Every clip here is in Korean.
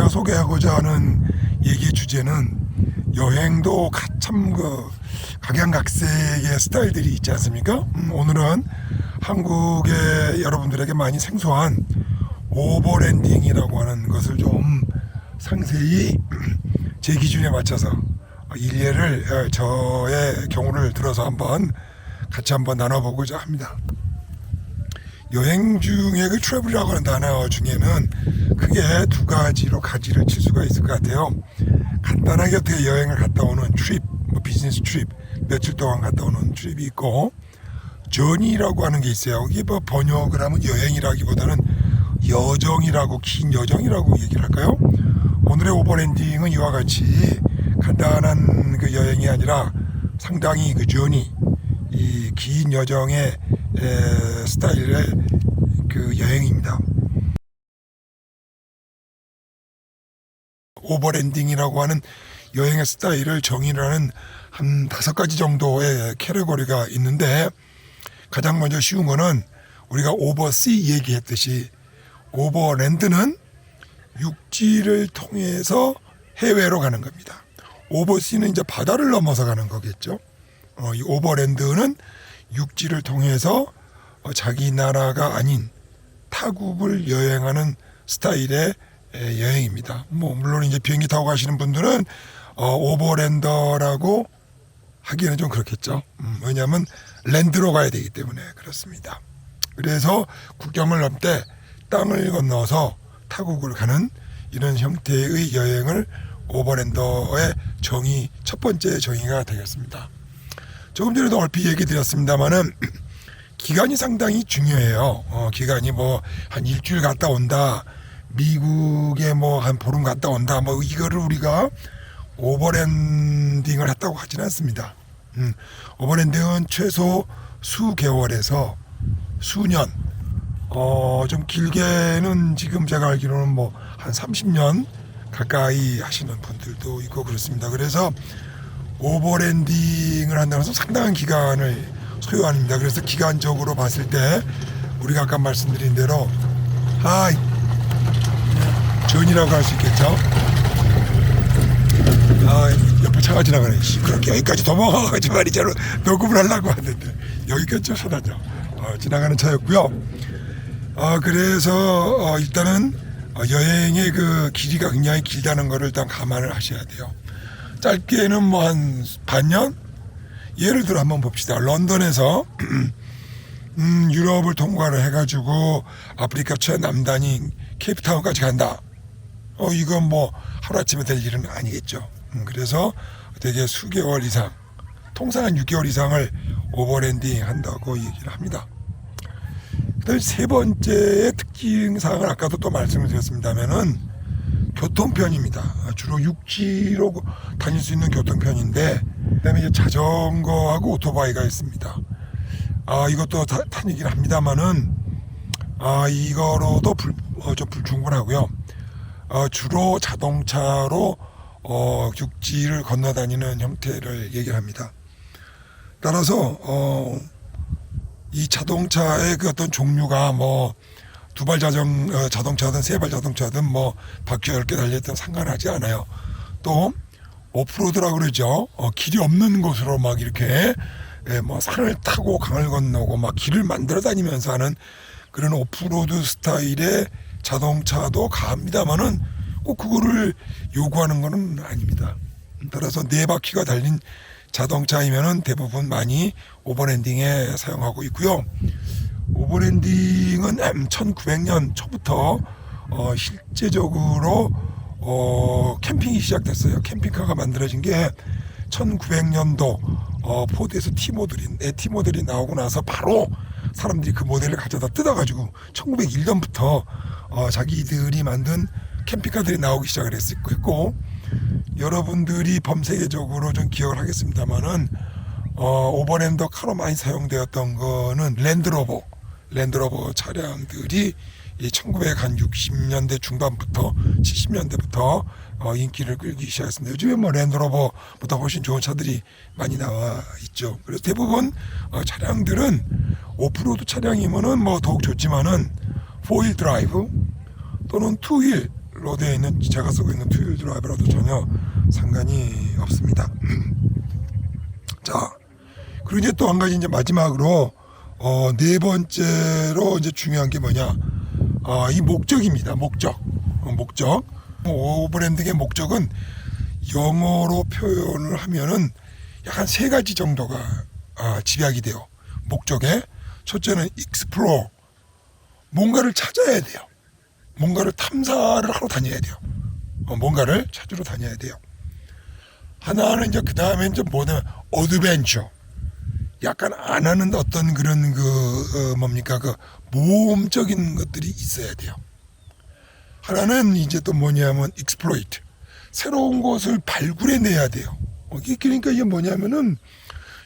제가 소개하고자 하는 얘기의 주제는 여행도 참 각양각색의 스타일들이 있지 않습니까? 오늘은 한국의 여러분들에게 많이 생소한 오버랜딩이라고 하는 것을 좀 상세히 제 기준에 맞춰서 일례를 저의 경우를 들어서 같이 한번 나눠보고자 합니다. 여행 중에 그 트래블이라고 하는 단어 중에는 크게 두 가지로 가지를 칠 수가 있을 것 같아요. 간단하게 어떻게 여행을 갔다 오는 트립, 비즈니스 트립, 며칠 동안 갔다 오는 트립이 있고, 저니라고 하는 게 있어요. 이게 번역을 하면 여행이라기보다는 여정이라고, 긴 여정이라고 얘기를 할까요? 오늘의 오버랜딩은 이와 같이 간단한 그 여행이 아니라 상당히 그 저니, 이 긴 여정의 스타일의 그 여행입니다. 오버랜딩이라고 하는 여행의 스타일을 정의를 하는 한 5가지 정도의 캐러거리가 있는데, 가장 먼저 쉬운 거는 우리가 오버시 얘기했듯이 오버랜드는 육지를 통해서 해외로 가는 겁니다. 오버시는 이제 바다를 넘어서 가는 거겠죠. 이 오버랜드는 육지를 통해서 자기 나라가 아닌 타국을 여행하는 스타일의 여행입니다. 물론 이제 비행기 타고 가시는 분들은 오버랜더라고 하기에는 좀 그렇겠죠. 왜냐하면 랜드로 가야 되기 때문에 그렇습니다. 그래서 국경을 넘때 땅을 건너서 타국을 가는 이런 형태의 여행을 오버랜더의 첫 번째 정의가 되겠습니다. 조금 전에도 얼핏 얘기 드렸습니다만은 기간이 상당히 중요해요. 기간이 한 일주일 갔다 온다, 미국에 한 보름 갔다 온다, 이거를 우리가 오버랜딩을 했다고 하지는 않습니다. 오버랜딩은 최소 수개월에서 수년, 좀 길게는 지금 제가 알기로는 한 30년 가까이 하시는 분들도 있고 그렇습니다. 그래서 오버랜딩을 한다고 해서 상당한 기간을 소요합니다. 그래서 기간적으로 봤을 때 우리가 아까 말씀드린 대로 전이라고 할 수 있겠죠. 옆에 차가 지나가네. 그렇게 여기까지 도망가가지고 말이죠. 녹음을 하려고 하는데 여기까지 쫓아다녀. 지나가는 차였고요. 그래서 일단은 여행의 그 길이가 굉장히 길다는 거를 일단 감안을 하셔야 돼요. 짧게는 한 반년? 예를 들어 한번 봅시다. 런던에서 유럽을 통과를 해가지고 아프리카 최남단인 케이프타운까지 간다. 이건 하루아침에 될 일은 아니겠죠. 그래서 되게 수개월 이상, 통상 한 6개월 이상을 오버랜딩 한다고 얘기를 합니다. 그다음에 세 번째의 특징사항을 아까도 또 말씀을 드렸습니다면은 교통편입니다. 주로 육지로 다닐 수 있는 교통편인데, 그다음에 이제 자전거하고 오토바이가 있습니다. 이것도 탄 얘기를 합니다만은 이거로도 좀 불충분하고요. 주로 자동차로 육지를 건너다니는 형태를 얘기를 합니다. 따라서 이 자동차의 그 어떤 종류가 두발 자동차든 세발 자동차든 바퀴 10개 달려있든 상관하지 않아요. 또 오프로드라고 그러죠. 길이 없는 곳으로 이렇게 산을 타고 강을 건너고 길을 만들어 다니면서 하는 그런 오프로드 스타일의 자동차도 가합니다만은 꼭 그거를 요구하는 것은 아닙니다. 따라서 4바퀴가 달린 자동차이면은 대부분 많이 오버랜딩에 사용하고 있고요. 오버랜딩은 1900년 초부터 실제적으로 캠핑이 시작됐어요. 캠핑카가 만들어진 게 1900년도 포드에서 T모델이 나오고 나서 바로 사람들이 그 모델을 가져다 뜯어가지고 1901년부터 자기들이 만든 캠핑카들이 나오기 시작을 했고, 여러분들이 범세계적으로 좀 기억을 하겠습니다만은 오버랜더 카로 많이 사용되었던 거는 랜드로버 차량들이 1960년대 중반부터 70년대부터 인기를 끌기 시작했습니다. 요즘에 랜드로버보다 훨씬 좋은 차들이 많이 나와 있죠. 그래서 대부분 차량들은 오프로드 차량이면은 더욱 좋지만은 4휠 드라이브 또는 2휠로 로드에 있는 제가 쓰고 있는 투휠 드라이버라도 전혀 상관이 없습니다. 자, 그리고 이제 또 한 가지 이제 마지막으로 네 번째로 이제 중요한 게 뭐냐? 이 목적입니다. 목적. 오버랜딩의 목적은 영어로 표현을 하면은 약 한 세 가지 정도가 집약이 돼요. 목적에 첫째는 explore, 뭔가를 찾아야 돼요. 뭔가를 탐사를 하러 다녀야 돼요. 뭔가를 찾으러 다녀야 돼요. 하나는 이제 그 다음에 이제 뭐냐면 adventure, 약간 안 하는 어떤 그런 뭡니까 그 모험적인 것들이 있어야 돼요. 하나는 이제 또 뭐냐면 exploit, 새로운 것을 발굴해내야 돼요. 그러니까 이게 뭐냐면은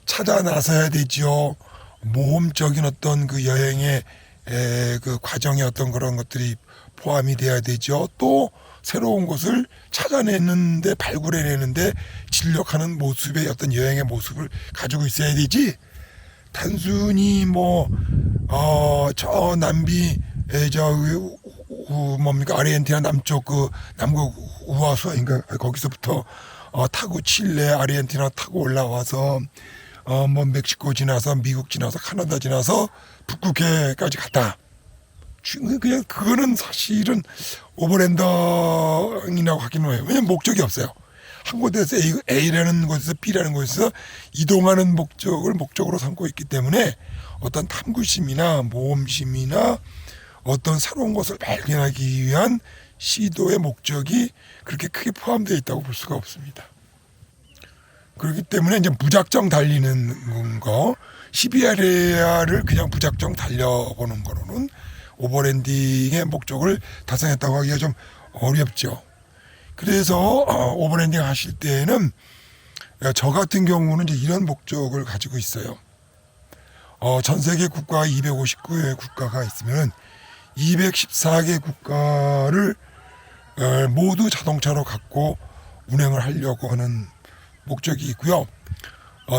찾아 나서야 되죠. 모험적인 어떤 그 여행의 그 과정의 어떤 그런 것들이 포함이 돼야 되죠. 또 새로운 것을 찾아내는데 발굴해내는데 진력하는 모습의 어떤 여행의 모습을 가지고 있어야 되지. 단순히 저 남비 뭡니까 아르헨티나 남쪽 그 남극 우하수인가 거기서부터 타고 칠레 아르헨티나 타고 올라와서 멕시코 지나서 미국 지나서 카나다 지나서 북극해까지 갔다. 그냥 그거는 사실은 오버랜딩이라고 하기는 해요. 왜냐면 목적이 없어요. 한 곳에서 A라는 곳에서 B라는 곳에서 이동하는 목적을 목적으로 삼고 있기 때문에 어떤 탐구심이나 모험심이나 어떤 새로운 것을 발견하기 위한 시도의 목적이 그렇게 크게 포함되어 있다고 볼 수가 없습니다. 그렇기 때문에 이제 무작정 달리는 거, 시베리아를 그냥 무작정 달려보는 거로는 오버랜딩의 목적을 달성했다고 하기가 좀 어렵죠. 그래서 오버랜딩 하실 때는 저 같은 경우는 이제 이런 목적을 가지고 있어요. 전 세계 국가 259개 국가가 있으면 214개 국가를 모두 자동차로 갖고 운행을 하려고 하는 목적이 있고요.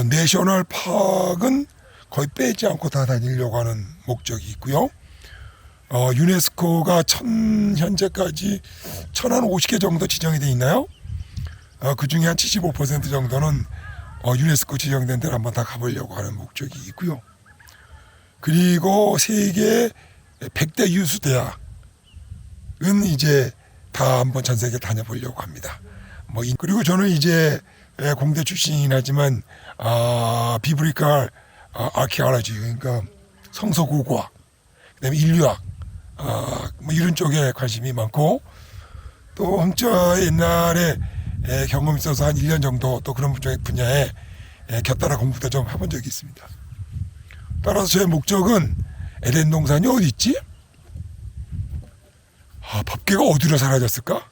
내셔널 파크는 거의 빼지 않고 다 다니려고 하는 목적이 있고요. 유네스코가 현재까지 1050개 정도 지정이 돼 있나요? 그 중에 한 75% 정도는 유네스코 지정된 데를 한번 다 가보려고 하는 목적이 있고요. 그리고 세계 100대 유수 대학은 이제 다 한번 전 세계 다녀보려고 합니다. 그리고 저는 이제 공대 출신이긴 하지만 비브리컬 아키올로지, 그러니까 성서고고학, 그다음에 인류학 이런 쪽에 관심이 많고, 또 황자 옛날에 경험이 있어서 한 1년 정도 또 그런 분야에 곁따라 공부도 좀 해본 적이 있습니다. 따라서 저의 목적은 에덴 동산이 어디 있지? 법계가 어디로 사라졌을까?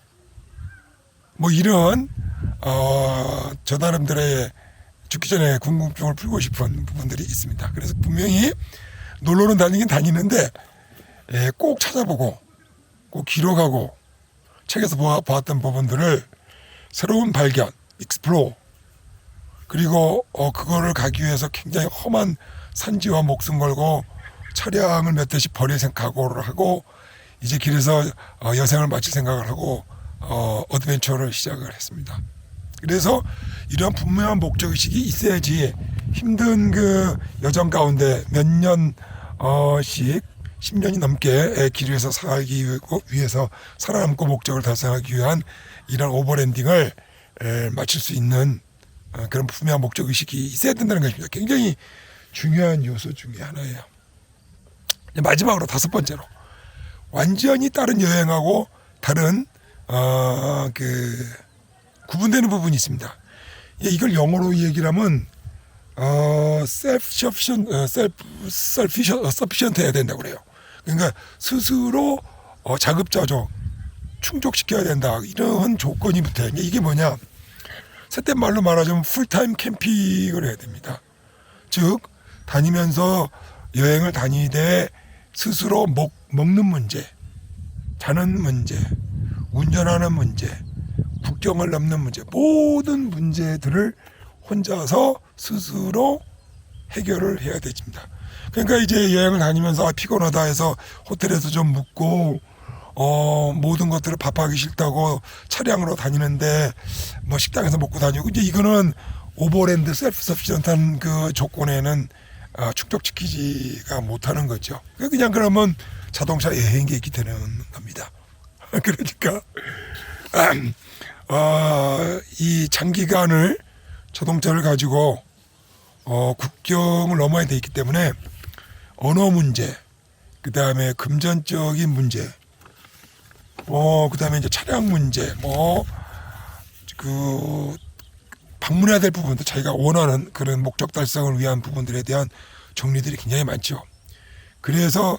이런 저 나름대로의 죽기 전에 궁금증을 풀고 싶은 부분들이 있습니다. 그래서 분명히 놀러는 다니긴 다니는데 꼭 찾아보고 꼭 기록하고 책에서 보았던 부분들을 새로운 발견, 익스플로어, 그리고 그거를 가기 위해서 굉장히 험한 산지와 목숨 걸고 차량을 몇 대씩 버릴 각오를 하고 이제 길에서 여생을 마칠 생각을 하고 어드벤처를 시작을 했습니다. 그래서 이런 분명한 목적의식이 있어야지 힘든 그 여정 가운데 몇 년씩 10년이 넘게 길 위에서 살기 위해서 살아남고 목적을 달성하기 위한 이런 오버랜딩을 마칠 수 있는 그런 분명한 목적의식이 있어야 된다는 것입니다. 굉장히 중요한 요소 중에 하나예요. 마지막으로 다섯 번째로, 완전히 다른 여행하고 다른 구분되는 부분이 있습니다. 이걸 영어로 얘기를 하면 self-sufficient 해야 된다고 그래요. 그러니까 스스로 자급자족 충족시켜야 된다, 이런 조건이 붙어요. 이게 뭐냐, 새때 말로 말하자면 풀타임 캠핑을 해야 됩니다. 즉 다니면서 여행을 다니되 스스로 먹는 문제, 자는 문제, 운전하는 문제, 국경을 넘는 문제, 모든 문제들을 혼자서 스스로 해결을 해야 됩니다. 그러니까 이제 여행을 다니면서 피곤하다 해서 호텔에서 좀 묵고 모든 것들을 밥하기 싫다고 차량으로 다니는데 뭐 식당에서 먹고 다니고 이제 이거는 오버랜드 셀프 서피션트한 그 조건에는 충족시키지가 못하는 거죠. 그냥 그러면 자동차 여행객이 되는 겁니다. 그러니까 이 장기간을 자동차를 가지고 국경을 넘어야 돼 있기 때문에 언어 문제, 그 다음에 금전적인 문제, 그 다음에 이제 차량 문제, 방문해야 될 부분도 자기가 원하는 그런 목적 달성을 위한 부분들에 대한 정리들이 굉장히 많죠. 그래서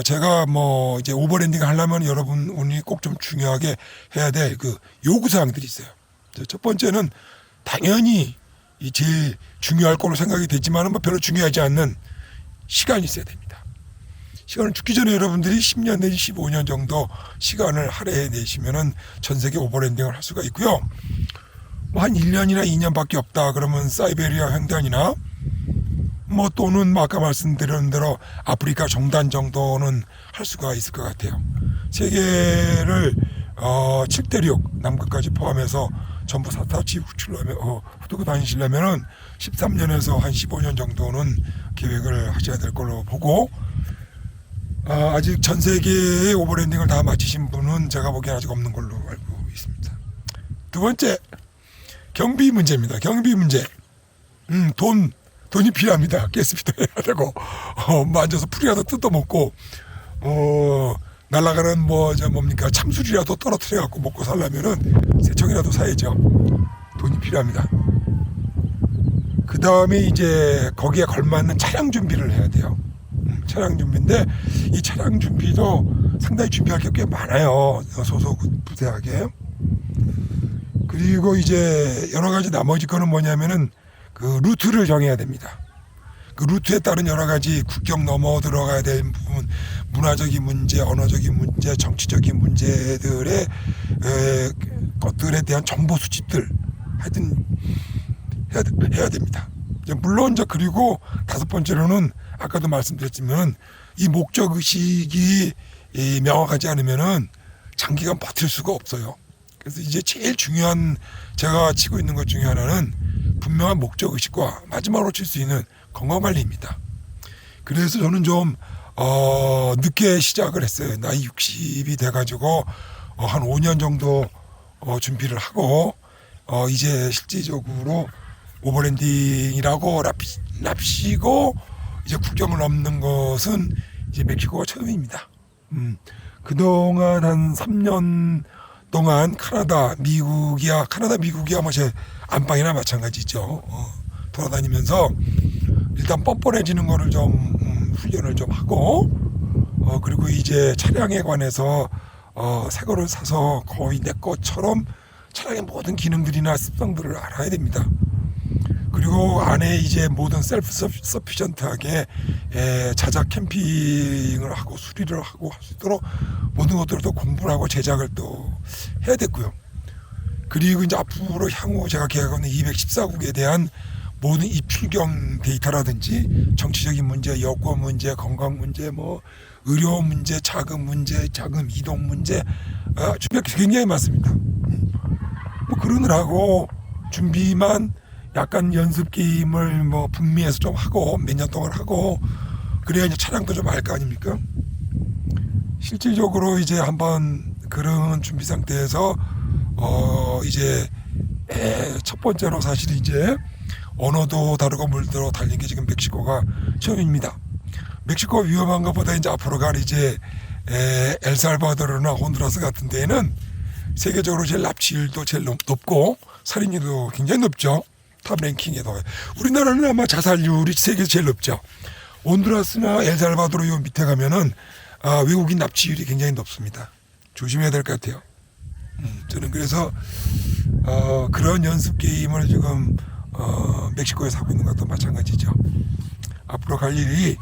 제가 이제 오버랜딩 하려면 여러분이 꼭 좀 중요하게 해야 될 그 요구사항들이 있어요. 첫 번째는 당연히 이 제일 중요할 걸로 생각이 되지만은 별로 중요하지 않는 시간이 있어야 됩니다. 시간을 죽기 전에 여러분들이 10년 내지 15년 정도 시간을 할애해 내시면은 전 세계 오버랜딩을 할 수가 있고요. 한 1년이나 2년밖에 없다 그러면 사이베리아 횡단이나 또는 아까 말씀드린 대로 아프리카 종단 정도는 할 수가 있을 것 같아요. 세계를 7대륙 남극까지 포함해서 전부 사타치 훑고 다니시려면은 13년에서 한 15년 정도는 계획을 하셔야 될 걸로 보고, 아직 전 세계의 오버랜딩을 다 마치신 분은 제가 보기엔 아직 없는 걸로 알고 있습니다. 두 번째, 경비 문제입니다. 경비 문제. 돈이 필요합니다. 가스비도 해야 되고, 앉아서 풀이라도 뜯어먹고, 날아가는 참수리라도 떨어뜨려갖고 먹고 살려면은 세척이라도 사야죠. 돈이 필요합니다. 그 다음에 이제 거기에 걸맞는 차량 준비를 해야 돼요. 차량 준비인데 이 차량 준비도 상당히 준비할 게 꽤 많아요. 소속 부대하게. 그리고 이제 여러 가지 나머지 거는 뭐냐면은 그 루트를 정해야 됩니다. 그 루트에 따른 여러 가지 국경 넘어 들어가야 될 부분, 문화적인 문제, 언어적인 문제, 정치적인 문제들의 것들에 대한 정보 수집들 하여튼 해야 됩니다. 물론 그리고 다섯 번째로는 아까도 말씀드렸지만 이 목적 의식이 명확하지 않으면은 장기간 버틸 수가 없어요. 그래서 이제 제일 중요한 제가 치고 있는 것 중에 하나는 분명한 목적 의식과 마지막으로 칠 수 있는 건강관리입니다. 그래서 저는 좀 늦게 시작을 했어요. 나이 60이 돼가지고 한 5년 정도 준비를 하고 이제 실질적으로 오버랜딩이라고 납치고 이제 국경을 넘는 것은 이제 멕시코가 처음입니다. 그동안 한 3년 동안 카나다, 미국이야 제 안방이나 마찬가지죠. 돌아다니면서 일단 뻔뻔해지는 거를 좀 훈련을 좀 하고, 그리고 이제 차량에 관해서 새 거를 사서 거의 내 것처럼 차량의 모든 기능들이나 습성들을 알아야 됩니다. 그리고 안에 이제 모든 셀프 서피션트하게 자작 캠핑을 하고 수리를 하고 할 수 있도록 모든 것들을 또 공부를 하고 제작을 또 해야 됐고요. 그리고 이제 앞으로 향후 제가 계획하고 있는 214국에 대한 모든 이 필경 데이터라든지 정치적인 문제, 여권 문제, 건강 문제, 의료 문제, 자금 문제, 자금 이동 문제, 준비가 굉장히 많습니다. 그러느라고 준비만 약간 연습 게임을 북미에서 좀 하고 몇 년 동안 하고 그래야 이제 차량도 좀 알 거 아닙니까? 실질적으로 이제 한번 그런 준비 상태에서 이제 첫 번째로 사실 이제 언어도 다르고 물도 달린 게 지금 멕시코가 처음입니다. 멕시코 위험한 것보다 이제 앞으로 갈 이제 엘살바도르나 혼두라스 같은 데에는 세계적으로 제일 납치율도 제일 높고 살인율도 굉장히 높죠. 탑 랭킹에도. 우리나라는 아마 자살률이 세계에서 제일 높죠. 혼두라스나 엘살바도르 요 밑에 가면은 외국인 납치율이 굉장히 높습니다. 조심해야 될 것 같아요. 저는 그래서 그런 연습 게임을 지금 멕시코에서 하고 있는 것도 마찬가지죠. 앞으로 갈 일이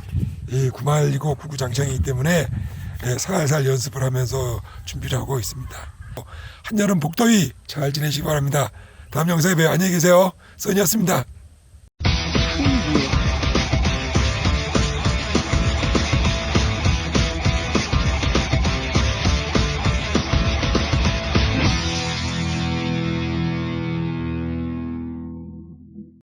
9말이고 99장창이기 때문에 살살 연습을 하면서 준비를 하고 있습니다. 한여름 복더위 잘 지내시기 바랍니다. 다음 영상에 봬요. 안녕히 계세요. 써니였습니다.